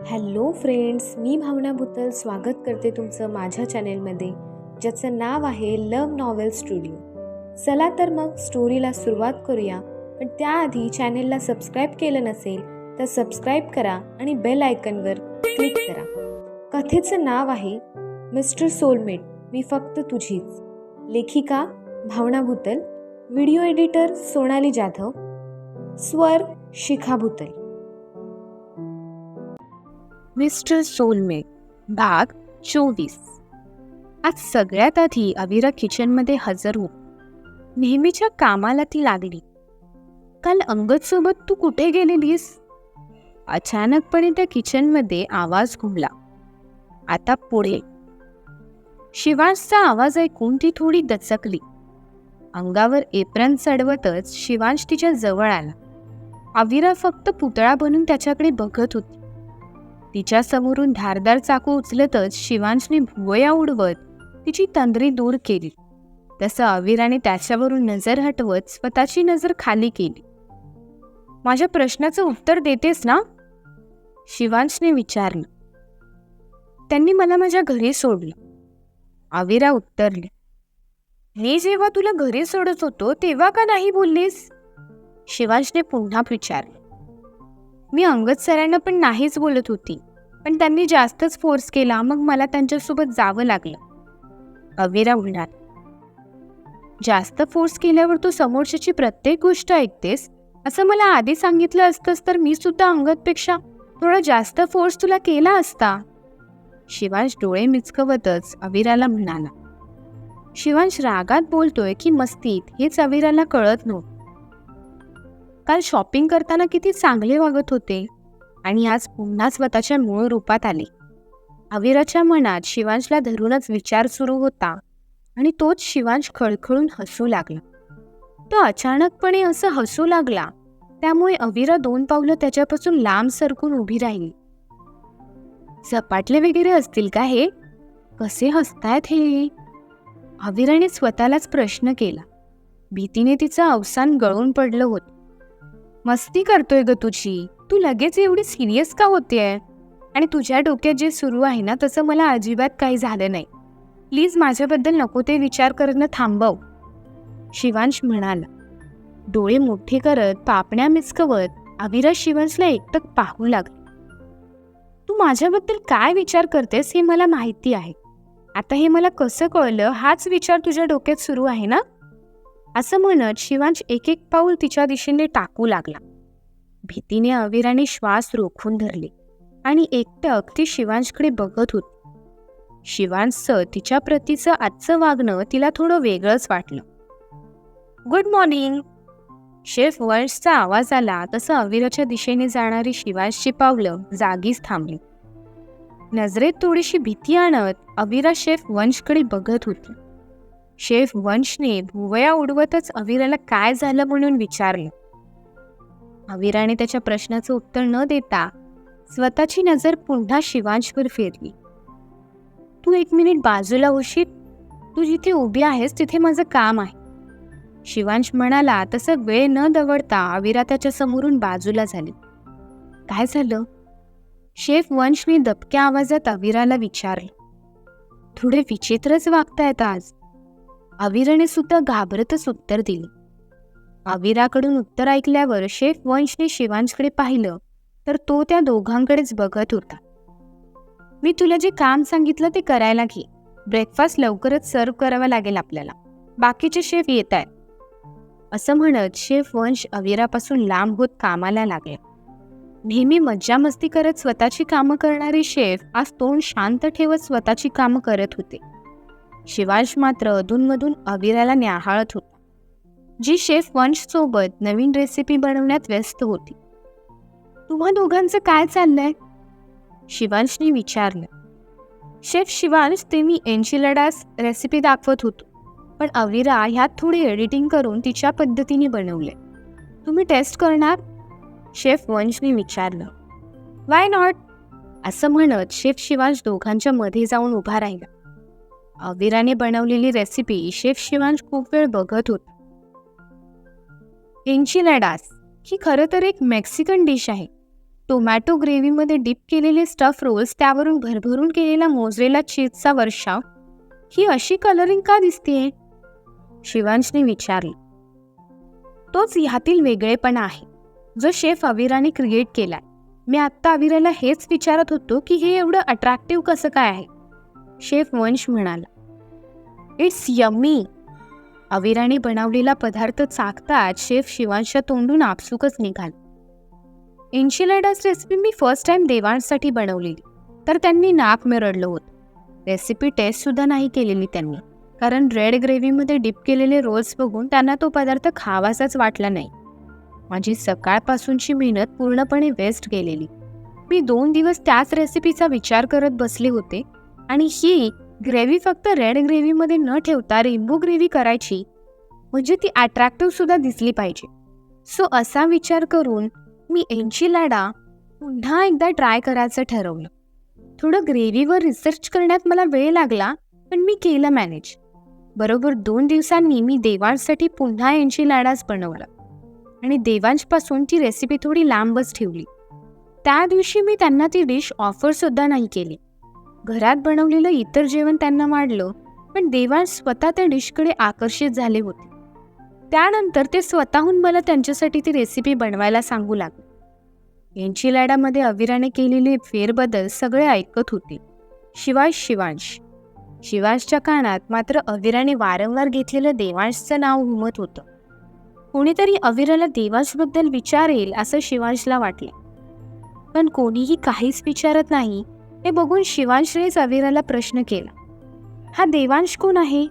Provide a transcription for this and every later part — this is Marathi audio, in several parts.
हॅलो फ्रेंड्स, मी भावना भुतल स्वागत करते तुमचं माझ्या चॅनेलमध्ये, ज्याचं नाव आहे लव्ह नॉवेल स्टुडिओ. चला तर मग स्टोरीला सुरुवात करूया. पण त्याआधी चॅनेलला सबस्क्राईब केलं नसेल तर सबस्क्राईब करा आणि बेल आयकनवर क्लिक करा. कथेचं नाव आहे मिस्टर सोलमेट, मी फक्त तुझीच. लेखिका भावना भुतल, व्हिडिओ एडिटर सोनाली जाधव, स्वर शिखा भुतल. मिस्टर सोलमेट भाग 24. आज सगळ्यात आधी अविरा किचनमध्ये हजर हो. नेहमीच्या कामाला ती लागली. काल अंगद सोबत तू कुठे गेलेलीस? अचानकपणे त्या किचनमध्ये आवाज घुमला. आता पुढे. शिवांशचा आवाज ऐकून ती थोडी दचकली. अंगावर एप्रन चढवतच शिवांश तिच्या जवळ आला. अविरा फक्त पुतळा बनून त्याच्याकडे बघत होती. तिच्या समोरून धारदार चाकू उचलतच शिवांशने भुवया उडवत तिची तंद्री दूर केली. तसं अविराने त्याच्यावरून नजर हटवत स्वतःची नजर खाली केली. माझ्या प्रश्नाचं उत्तर देतेस ना? शिवांशने विचारलं. त्यांनी मला माझ्या घरी सोडलं. अविरा उत्तरली. मी जेव्हा तुला घरी सोडत होतो तेव्हा का नाही बोललीस? शिवांशने पुन्हा विचारलं. मी अंगद सरांना पण नाहीच बोलत होती, पण त्यांनी जास्तच फोर्स केला, मग मला त्यांच्यासोबत जावं लागलं. अविरा म्हणाली. जास्त फोर्स केल्यावर तू समोरच्याची प्रत्येक गोष्ट ऐकतेस, असं मला आधी सांगितलं असतंस तर मी सुद्धा अंगदपेक्षा थोडा जास्त फोर्स तुला केला असता. शिवांश डोळे मिचकवतच अविराला म्हणाला. शिवांश रागात बोलतोय की मस्तीत हेच अविराला कळत नव्हतं. काल शॉपिंग करताना किती चांगले वागत होते आणि आज पुन्हा स्वतःच्या मूळ रूपात आले. अविराच्या मनात शिवांशला धरूनच विचार सुरू होता आणि तोच शिवांश खळखळून हसू लागला. तो अचानकपणे असं हसू लागला त्यामुळे अविरा 2 पावलं त्याच्यापासून लांब सरकून उभी राहिली. झपाटले वगैरे असतील का हे? कसे हसतायत हे? अविराने स्वतःलाच प्रश्न केला. भीतीने तिचं अवसान गळून पडलं होतं. मस्ती करतोय ग तुझी, तू लगेच एवढी सिरियस का होतेय? आणि तुझ्या डोक्यात जे सुरू आहे ना तसं मला अजिबात काही झालं नाही. प्लीज माझ्याबद्दल नको ते विचार करणं थांबव. शिवांश म्हणाला. डोळे मोठे करत पापण्या मिचकवत अविरा शिवांशला एकटक पाहू लागली. तू माझ्याबद्दल काय विचार करतेस हे मला माहिती आहे. आता हे मला कसं कळलं हाच विचार तुझ्या डोक्यात सुरू आहे ना? असं म्हणत शिवांश एक एक पाऊल तिच्या दिशेने टाकू लागला. भीतीने अविराने श्वास रोखून धरले आणि एकटक ती शिवांशकडे बघत होती. शिवांशचं तिच्या प्रतीचं आजचं वागणं तिला थोडं वेगळंच वाटलं. Good morning. शेफ वंशचा आवाज आला तसं अविराच्या दिशेने जाणारी शिवांशची पावलं जागीच थांबली. नजरेत थोडीशी भीती आणत अविरा शेफ वंशकडे बघत होती. शेफ वंशने भुवया उडवतच अविराला काय झालं म्हणून विचारलं. अविराने त्याच्या प्रश्नाचं उत्तर न देता स्वतःची नजर पुन्हा शिवांशवर फिरली. तू 1 मिनिट बाजूला होशील? तू जिथे उभी आहेस तिथे माझं काम आहे. शिवांश म्हणाला तसं वेळ न दवडता अविरा त्याच्या समोरून बाजूला झाली. काय झालं? शेफ वंशने दबक्या आवाजात अविराला विचारलं. थोडे विचित्रच वागतायत आज. अविराने सुद्धा घाबरतच उत्तर दिले. अविराकडून उत्तर ऐकल्यावर शेफ वंशने शिवांशकडे पाहिलं तर तो त्या दोघांकडेच बघत होता. मी तुला जे काम सांगितलं ते करायला घे. ब्रेकफास्ट लवकरच सर्व करावा लागेल आपल्याला. बाकीचे शेफ येत आहेत. असं म्हणत शेफ वंश अविरापासून लांब होत कामाला लागले. नेहमी मज्जा मस्ती करत स्वतःची कामं करणारे शेफ आज तोंड शांत ठेवत स्वतःची कामं करत होते. शिवांश मात्र अधूनमधून अविराला न्याहाळत होता, जी शेफ वंश सोबत नवीन रेसिपी बनवण्यात व्यस्त होती. तुम्हा दोघांचं काय चाललंय? शिवांशने विचारलं. शेफ शिवांश, ते मी एन्चिलाडास रेसिपी दाखवत होतो, पण अविरा ह्यात थोडी एडिटिंग करून तिच्या पद्धतीने बनवले. तुम्ही टेस्ट करणार? शेफ वंशने विचारलं. Why not? असं म्हणत शेफ शिवांश दोघांच्या मध्ये जाऊन उभा राहिला. अविराने बनवलेली रेसिपी शेफ शिवांश खूप वेळ बघत होता. एन्चिलाडास ही खरं तर एक मेक्सिकन डिश आहे. टोमॅटो ग्रेव्हीमध्ये डीप केलेले स्टफ रोल्स, त्यावरून भरभरून केलेला मोझरेला चीजचा वर्षाव. ही अशी कलरिंग का दिसतेय? शिवांशने विचारलं. तोच ह्यातील वेगळेपणा आहे जो शेफ अविराने क्रिएट केलाय. मी आत्ता अविराला हेच विचारत होतो की हे एवढं अट्रॅक्टिव्ह कसं काय आहे. शेफ वंश म्हणाला. It's yummy. अविराने बनवलेला पदार्थ चाखताच शेफ शिवांशच्या तोंडून आपसुकच निघाला. एन्शिलाडास रेसिपी मी फर्स्ट टाइम देवांशसाठी बनवलेली, तर त्यांनी नाक मिरडलं होतं. रेसिपी टेस्ट सुद्धा नाही केलेली त्यांनी, कारण रेड ग्रेव्हीमध्ये डीप केलेले रोल्स बघून त्यांना तो पदार्थ खावासाच वाटला नाही. माझी सकाळपासूनची मेहनत पूर्णपणे वेस्ट गेलेली. मी 2 दिवस त्याच रेसिपीचा विचार करत बसले होते आणि ही ग्रेव्ही फक्त रेड ग्रेव्हीमध्ये न ठेवता रेनबो ग्रेव्ही करायची, म्हणजे ती अट्रॅक्टिव्ह सुद्धा दिसली पाहिजे. सो असा विचार करून मी एन्चिलाडा पुन्हा एकदा ट्राय करायचं ठरवलं. थोडं ग्रेव्हीवर रिसर्च करण्यात मला वेळ लागला, पण मी केलं मॅनेज. बरोबर 2 दिवसांनी मी देवांशसाठी पुन्हा एन्चिलाडास बनवलं आणि देवांशपासून ती रेसिपी थोडी लांबच ठेवली. त्या दिवशी मी त्यांना ती डिश ऑफरसुद्धा नाही केली. घरात बनवलेलं इतर जेवण त्यांना वाढलं, पण देवांश स्वतः त्या डिशकडे आकर्षित झाले होते. त्यानंतर ते स्वतःहून मला त्यांच्यासाठी ती रेसिपी बनवायला सांगू लागले. एन्चिलाडामध्ये अविराने केलेले फेरबदल सगळे ऐकत होते, शिवाय शिवांश. शिवांशच्या कानात मात्र अविराने वारंवार घेतलेलं देवांशचं नाव घुमत होतं. कोणीतरी अविराला देवांशबद्दल विचारेल असं शिवांशला वाटलं, पण कोणीही काहीच विचारत नाही हे बघून शिवांशनेच अविराला प्रश्न केला. हा देवांश कोण आहे?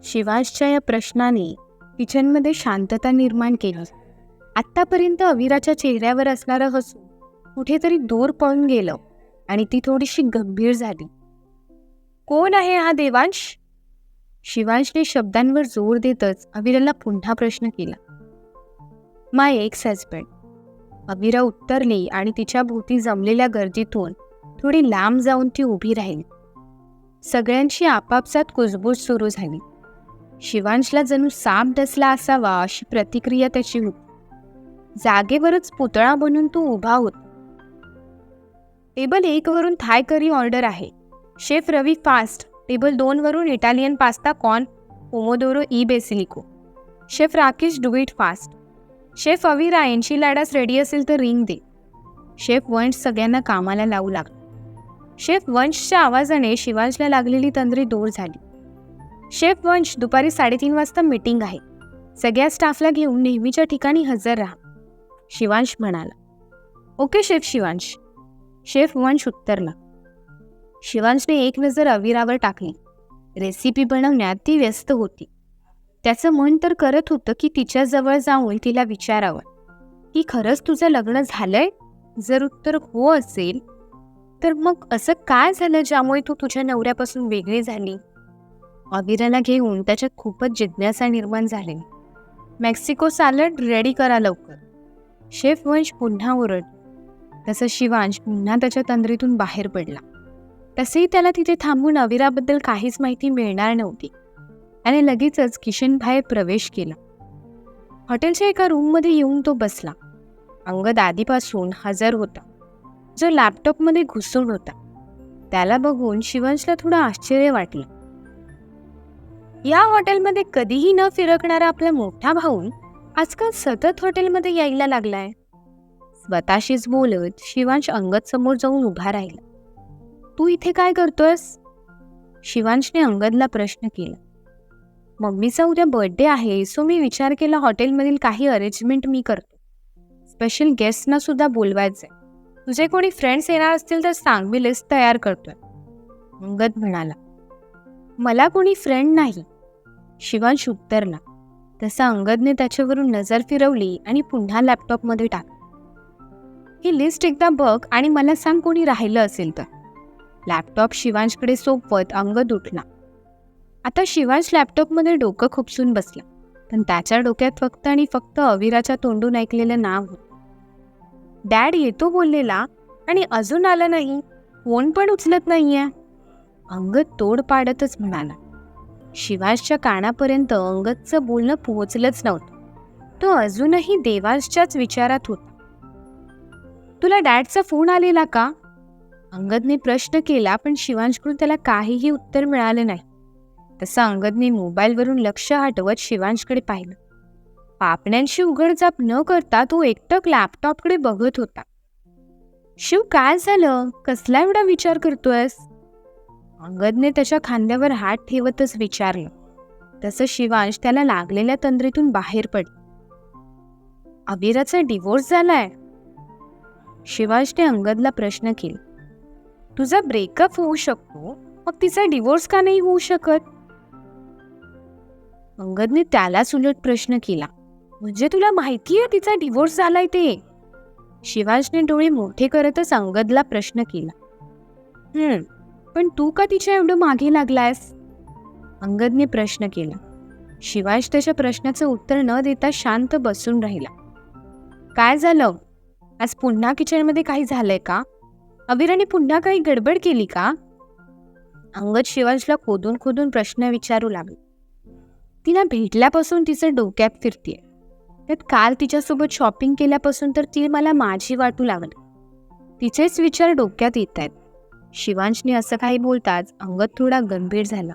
शिवांशच्या या प्रश्नाने किचनमध्ये शांतता निर्माण केली. आत्तापर्यंत अविराच्या चेहऱ्यावर असणारं हसू कुठेतरी दूर पळून गेलं आणि ती थोडीशी गंभीर झाली. कोण आहे हा देवांश? शिवांशने शब्दांवर जोर देतच अविराला पुन्हा प्रश्न केला. My ex husband. अविरा उत्तरली आणि तिच्या भोवती जमलेल्या गर्दीतून थोडी लांब जाऊन ती उभी राहिली. सगळ्यांची आपापसात कुजबूज सुरू झाली. शिवांशला जणू साप डसला असावा अशी प्रतिक्रिया त्याची होती. जागेवरच पुतळा बनून तो उभा होता. टेबल 1 वरून थाय करी ऑर्डर आहे. Chef Ravi fast. टेबल 2 वरून इटालियन पास्ता कॉर्न पोमोदोरो ई बेसिलिको. Chef Rakesh do it fast. Chef Avira enchiladas ready असेल तर रिंग दे. शेफ वंश सगळ्यांना कामाला लावू लागला. शेफ वंशच्या आवाजाने शिवांशला लागलेली तंद्री दूर झाली. शेफ वंश, दुपारी 3:30 वाजता मीटिंग आहे. सगळ्या स्टाफला घेऊन नेहमीच्या ठिकाणी हजर राहा. शिवांश म्हणाला. Okay chef Shivansh. शेफ वंश उत्तरला. शिवांशने एक नजर अविरावर टाकली. रेसिपी बनवण्यात ती व्यस्त होती. त्याचं मन तर करत होतं की तिच्याजवळ जाऊन तिला विचारावं की खरंच तुझं लग्न झालंय? जर उत्तर हो असेल तर मग असं काय झालं ज्यामुळे तू तुझ्या नवऱ्यापासून वेगळी झाली? अविराला घेऊन त्याच्यात खूपच जिज्ञासा निर्माण झाली. मेक्सिको सॅलड रेडी करा लवकर. शेफ वंश पुन्हा ओरड. तसं शिवांश पुन्हा त्याच्या तंद्रीतून बाहेर पडला. तसेही त्याला तिथे थांबून अविराबद्दल काहीच माहिती मिळणार नव्हती. आणि लगेचच किशन बाहेर प्रवेश केला. हॉटेलच्या एका रूममध्ये येऊन तो बसला. अंगद आधीपासून हजर होता, जो लॅपटॉपमध्ये घुसून होता. त्याला बघून शिवांशला थोडं आश्चर्य वाटलं. या हॉटेलमध्ये कधीही न फिरकणारा आपला मोठा भाऊ आजकाल सतत हॉटेलमध्ये यायला लागलाय. स्वतःशीच बोलत शिवांश अंगद समोर जाऊन उभा राहिला. तू इथे काय करतोयस? शिवांशने अंगदला प्रश्न केला. मम्मीचा उद्या बर्थडे आहे, सो मी विचार केला हॉटेलमधील काही अरेंजमेंट मी करतो. स्पेशल गेस्टना सुद्धा बोलवायचंय. तुझे कोणी फ्रेंड्स येणार असतील तर सांग, मी लिस्ट तयार करतोय. अंगद म्हणाला. मला कोणी फ्रेंड नाही. शिवांश उत्तरला. तसा अंगदने त्याच्यावरून नजर फिरवली आणि पुन्हा लॅपटॉपमध्ये टाकली. ही लिस्ट एकदा बघ आणि मला सांग कोणी राहिलं असेल तर. लॅपटॉप शिवांशकडे सोपवत अंगद उठला. आता शिवांश लॅपटॉपमध्ये डोकं खुपसून बसला, पण त्याच्या डोक्यात फक्त आणि फक्त अविराच्या तोंडून ऐकलेलं नाव होतं. डॅड येतो बोललेला आणि अजून आला नाही, फोन पण उचलत नाहीये. अंगद तोड पाडतच म्हणाला. शिवांशच्या कानापर्यंत अंगदचं बोलणं पोहोचलंच नव्हतं. तो अजूनही देवांशच्याच विचारात होता. तुला डॅडचा फोन आलेला का? अंगदने प्रश्न केला, पण शिवांशकडून त्याला काहीही उत्तर मिळालं नाही. तसं अंगदने मोबाईलवरून लक्ष हटवत शिवांशकडे पाहिलं. पापण्यांशी उघडझाप न करता तो एकटक लॅपटॉपकडे बघत होता. शिव, काय झालं? कसला एवढा विचार करतोयस? अंगदने त्याच्या खांद्यावर हात ठेवतच विचारलं. तसं शिवांश त्याला लागलेल्या तंद्रीतून बाहेर पडला. अविराचा डिवोर्स झालाय? शिवांशने अंगदला प्रश्न केला. तुझा ब्रेकअप होऊ शकतो, मग तिचा डिवोर्स का नाही होऊ शकत? अंगदने त्यालाच उलट प्रश्न केला. म्हणजे तुला माहितीये तिचा डिवोर्स झालाय ते? शिवांशने डोळे मोठे करतच अंगदला प्रश्न केला. पण तू का तिच्या एवढं मागे लागलायस? अंगदने प्रश्न केला. शिवांश त्याच्या प्रश्नाचं उत्तर न देता शांत बसून राहिला. काय झालं? आज पुन्हा किचनमध्ये काही झालंय का? अविराने पुन्हा काही गडबड केली का? अंगद शिवांशला खोदून खोदून प्रश्न विचारू लागला. तिला भेटल्यापासून तिचं डोक्यात फिरतेय. त्यात काल तिच्यासोबत शॉपिंग केल्यापासून तर ती मला माझी वाटू लागली. तिचेच विचार डोक्यात येत आहेत. शिवांशने असं काही बोलताच अंगद थोडा गंभीर झाला.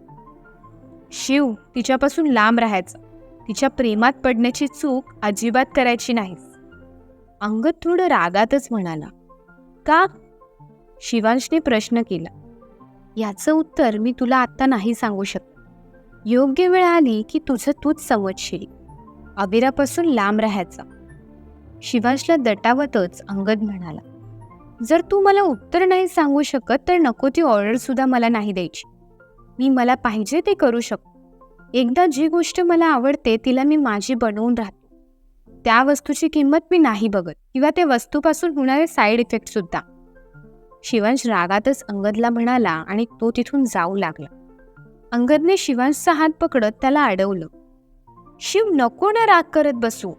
शिव, तिच्यापासून लांब राहायचं. तिच्या प्रेमात पडण्याची चूक अजिबात करायची नाहीस. अंगद थोडं रागातच म्हणाला. का? शिवांशने प्रश्न केला. याचं उत्तर मी तुला आत्ता नाही सांगू शकत. योग्य वेळ आली की तुझं तूच समजशील. अविरापासून लांब राहायचं. शिवांशला दटावतच अंगद म्हणाला. जर तू मला उत्तर नाही सांगू शकत तर नको ती ऑर्डर सुद्धा मला नाही द्यायची. मी मला पाहिजे ते करू शकतो. एकदा जी गोष्ट मला आवडते तिला मी माझी बनवून राहतो. त्या वस्तूची किंमत मी नाही बघत किंवा त्या वस्तूपासून होणारे साईड इफेक्ट सुद्धा. शिवांश रागातच अंगदला म्हणाला आणि तो तिथून जाऊ लागला. अंगदने शिवांशचा हात पकडत त्याला अडवलं. शिव, नको ना राग करत बसू.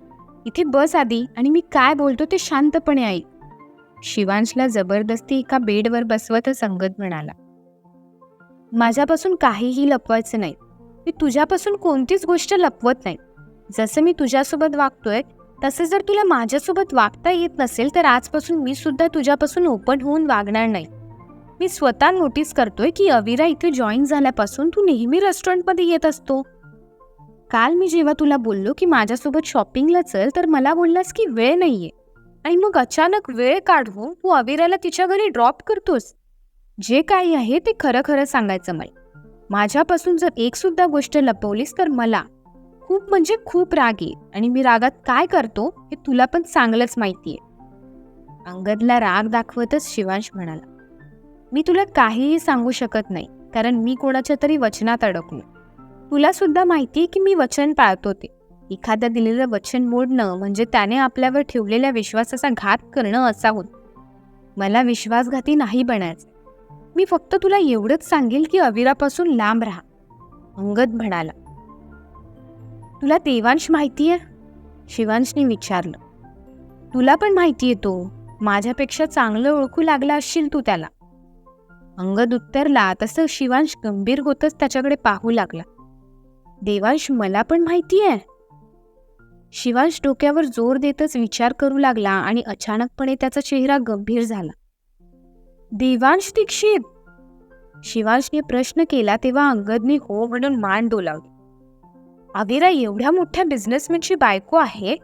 इथे बस आधी आणि मी काय बोलतो ते शांतपणे ऐक. शिवांशला जबरदस्ती एका बेडवर बसवतच अंगद म्हणाला. माझ्यापासून काहीही लपवायचं नाही. मी तुझ्यापासून कोणतीच गोष्ट लपवत नाही. जसं मी तुझ्यासोबत वागतोय तसं जर तुला माझ्यासोबत वागता येत नसेल तर आजपासून मी सुद्धा तुझ्यापासून ओपन होऊन वागणार नाही. मी स्वतः नोटीस करतोय की अविरा इथे जॉईन झाल्यापासून तू नेहमी रेस्टॉरंटमध्ये येत असतो. काल मी जेव्हा तुला बोललो की माझ्यासोबत शॉपिंगला चल तर मला बोललास की वेळ नाहीये, आणि मग अचानक वेळ काढून तू अविराला तिच्या घरी ड्रॉप करतोस. जे काही आहे ते खरं खरं सांगायचं मला. माझ्यापासून जर एक सुद्धा गोष्ट लपवलीस तर मला खूप म्हणजे खूप राग येईल आणि मी रागात काय करतो हे तुला पण चांगलंच माहितीये. अंगदला राग दाखवतच शिवांश म्हणाला. मी तुला काहीही सांगू शकत नाही कारण मी कोणाच्या तरी वचनात अडकलो. तुला सुद्धा माहितीये की मी वचन पाळतो ते. एखाद्या दिलेलं वचन मोडणं म्हणजे त्याने आपल्यावर ठेवलेल्या विश्वासाचा घात करणं असा होत. मला विश्वासघाती नाही बनायचं. मी फक्त तुला एवढंच सांगेल की अविरापासून लांब राहा. अंगद म्हणाला. तुला देवांश माहितीये? शिवांशने विचारलं. तुला पण माहितीये तो. माझ्यापेक्षा चांगलं ओळखू लागला असशील तू त्याला. अंगद उत्तरला तसं शिवांश गंभीर होतच त्याच्याकडे पाहू लागला. देवांश मला पण माहितीये? शिवांश डोक्यावर जोर देतच विचार करू लागला आणि अचानकपणे त्याचा चेहरा गंभीर झाला. देवांश दीक्षित? शिवांशने प्रश्न केला तेव्हा अंगदने हो म्हणून मान डोलावली. अविरा एवढ्या मोठ्या बिझनेसमॅनची बायको आहे?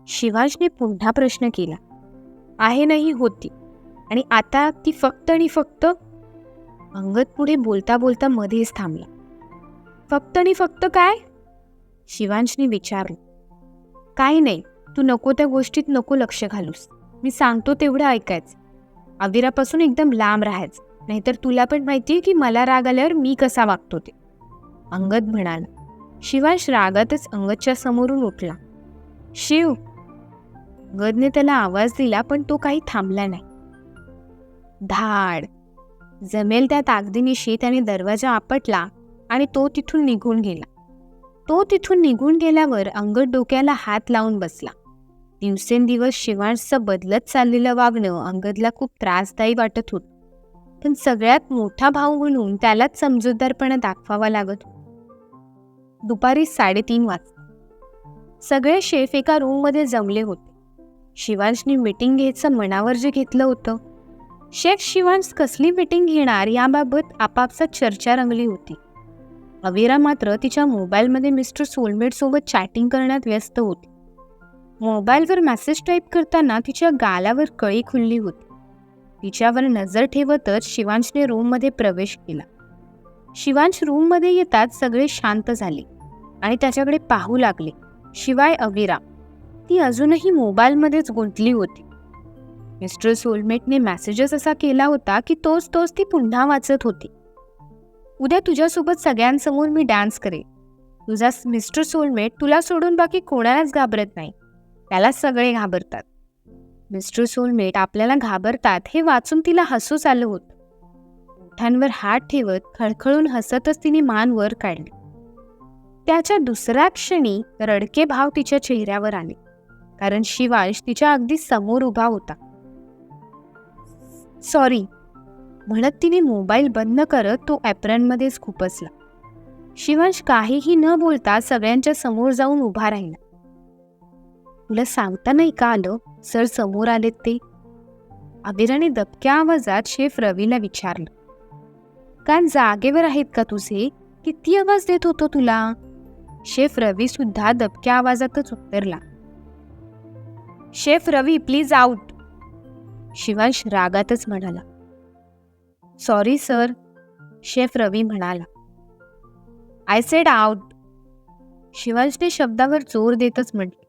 शिवांशने पुन्हा प्रश्न केला. आहे नाही होती, आणि आता ती फक्त आणि फक्त. अंगद पुढे बोलता बोलता मध्येच थांबला. फक्त आणि फक्त काय? शिवांशने विचारलं. काही नाही, तू नको त्या गोष्टीत नको लक्ष घालूस. मी सांगतो तेवढं ऐकायचं. अविरापासून एकदम लांब राहायचं, नाहीतर तुला पण माहितीये की मला राग आल्यावर मी कसा वागतो ते. अंगद म्हणाला. शिवांश रागातच अंगदच्या समोरून उठला. शिव. अंगदने त्याला आवाज दिला पण तो काही थांबला नाही. धाड. जमेल त्या ताकदीनिशी त्याने दरवाजा आपटला आणि तो तिथून निघून गेला. तो तिथून निघून गेल्यावर अंगद डोक्याला हात लावून बसला. दिवसेंदिवस शिवांशचं बदलत चाललेलं वागणं अंगदला खूप त्रासदायी वाटत होतं. पण सगळ्यात मोठा भाऊ म्हणून त्यालाच समजूतदारपणा दाखवावा लागत होता. दुपारी 3:30 वाजता सगळे शेफ एका रूममध्ये जमले होते. शिवांशने मीटिंग घ्यायचं मनावर जे घेतलं होतं, शेफ शिवांश कसली मीटिंग घेणार याबाबत आपापसात चर्चा रंगली होती. अविरा मात्र तिच्या मोबाईलमध्ये मिस्टर सोलमेट सोबत चॅटिंग करण्यात व्यस्त होती. मोबाईलवर मेसेज टाईप करताना तिच्या गालावर कळी खुलली होती. तिच्यावर नजर ठेवतच शिवांशने रूममध्ये प्रवेश केला. शिवांश रूममध्ये येताच सगळे शांत झाले आणि त्याच्याकडे पाहू लागले. शिवाय अविरा, ती अजूनही मोबाईलमध्येच गुंतली होती. मिस्टर सोलमेटने मेसेजेस असा केला होता की तोच ती पुन्हा वाचत होती. उद्या तुझ्यासोबत सगळ्यांसमोर मी डान्स करेन. तुझा मिस्टर सोलमेट तुला सोडून बाकी कोणालाच घाबरत नाही, त्याला सगळे घाबरतात. मिस्टर सोलमेट आपल्याला घाबरतात हे वाचून तिला हसूच आलं होतं. ओठांवर हात ठेवत खळखळून हसतच तिने मान वर काढली. त्याच्या दुसऱ्या क्षणी रडके भाव तिच्या चेहऱ्यावर आले, कारण शिवांश तिच्या अगदी समोर उभा होता. सॉरी म्हणत तिने मोबाईल बंद करत तो ॲप्रनमध्येच खुपसला. शिवांश काहीही न बोलता सगळ्यांच्या समोर जाऊन उभा राहिला. तुला सांगता नाही का आलं सर समोर आलेत ते? अविराने दबक्या आवाजात शेफ रवीला विचारलं. कान जागेवर आहेत का तुझे? किती आवाज देत होतो तुला? शेफ रवी सुद्धा दबक्या आवाजातच उत्तरला. Chef Ravi please out. Shivansh रागातच म्हणाला. सॉरी सर, शेफ रवी म्हणाला. I said out. शिवांशने शब्दावर जोर देतच म्हटले.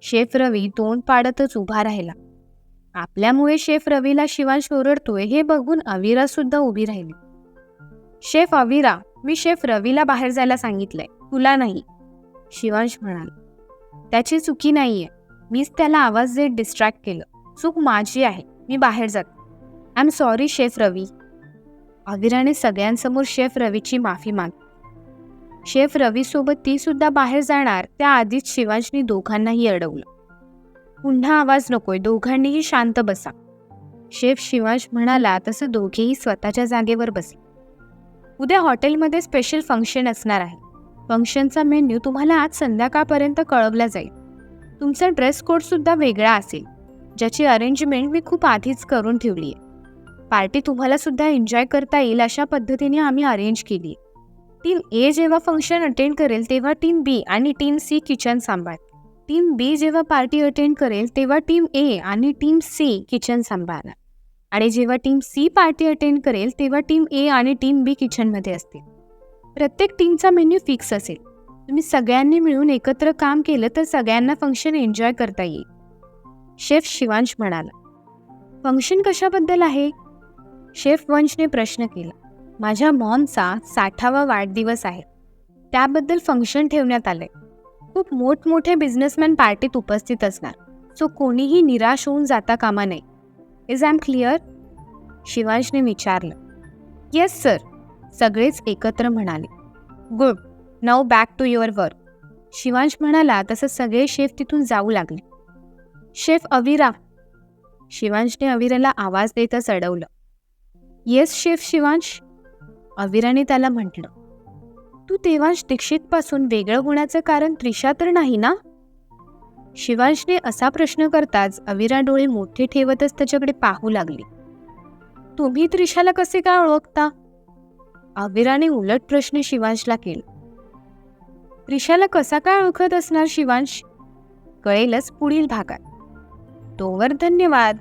शेफ रवी तोंड पाडतच उभा राहिला. आपल्यामुळे शेफ रवीला शिवांश ओरडतोय हे बघून अविरा सुद्धा उभी राहिली. शेफ अविरा, मी शेफ रवीला बाहेर जायला सांगितलंय, तुला नाही, शिवांश म्हणाला. त्याची चुकी नाहीये, मीच त्याला आवाज देत डिस्ट्रॅक्ट केलं. चूक माझी आहे, मी बाहेर जाते. आय एम सॉरी शेफ रवी. अविराने सगळ्यांसमोर शेफ रवीची माफी मागली. शेफ रवीसोबत ती सुद्धा बाहेर जाणार त्याआधीच शिवांशने दोघांनाही अडवलं. पुन्हा आवाज नकोय, दोघांनीही शांत बसा. शेफ शिवांश म्हणाला तसं दोघेही स्वतःच्या जागेवर बसले. उद्या हॉटेलमध्ये स्पेशल फंक्शन असणार आहे. फंक्शनचा मेन्यू तुम्हाला आज संध्याकाळपर्यंत कळवला जाईल. तुमचा ड्रेस कोड सुद्धा वेगळा असेल, ज्याची अरेंजमेंट मी खूप आधीच करून ठेवली आहे. पार्टी तुम्हाला सुद्धा एन्जॉय करता येईल अशा पद्धतीने आम्ही अरेंज केली आहे. टीम ए जेव्हा फंक्शन अटेंड करेल तेव्हा टीम बी आणि टीम सी किचन सांभाळ. टीम बी जेव्हा पार्टी अटेंड करेल तेव्हा टीम ए आणि टीम सी किचन सांभाळणार. आणि जेव्हा टीम सी पार्टी अटेंड करेल तेव्हा टीम ए आणि टीम बी किचनमध्ये असतील. प्रत्येक टीमचा मेन्यू फिक्स असेल. तुम्ही सगळ्यांनी मिळून एकत्र काम केलं तर सगळ्यांना फंक्शन एन्जॉय करता येईल, शेफ शिवांश म्हणाला. फंक्शन कशाबद्दल आहे? शेफ वंशने प्रश्न केला. माझ्या मॉमचा 60वा वाढदिवस आहे, त्याबद्दल फंक्शन ठेवण्यात आलंय. खूप मोठमोठे बिझनेसमॅन पार्टीत उपस्थित असणार, सो कोणीही निराश होऊन जाता कामा नये. Is I am clear? शिवांशने विचारलं. येस सर, सगळेच एकत्र म्हणाले. Good, now back to your work. Shivansh म्हणाला तसं सगळे शेफ तिथून जाऊ लागले. शेफ अविरा, शिवांशने अविराला आवाज देतच अडवलं. येस शेफ शिवांश, अविराने त्याला म्हटलं. तू देवांश दीक्षितपासून वेगळं होण्याचं कारण त्रिशा तर नाही ना? शिवांशने असा प्रश्न करताच अविरा डोळे मोठे ठेवतच त्याच्याकडे पाहू लागली. तुम्ही त्रिशाला कसे काय ओळखता? अविराने उलट प्रश्न शिवांशला केला. त्रिशाला कसा काय ओळखत असणार शिवांश? कळेलच पुढील भागात. तोवर धन्यवाद.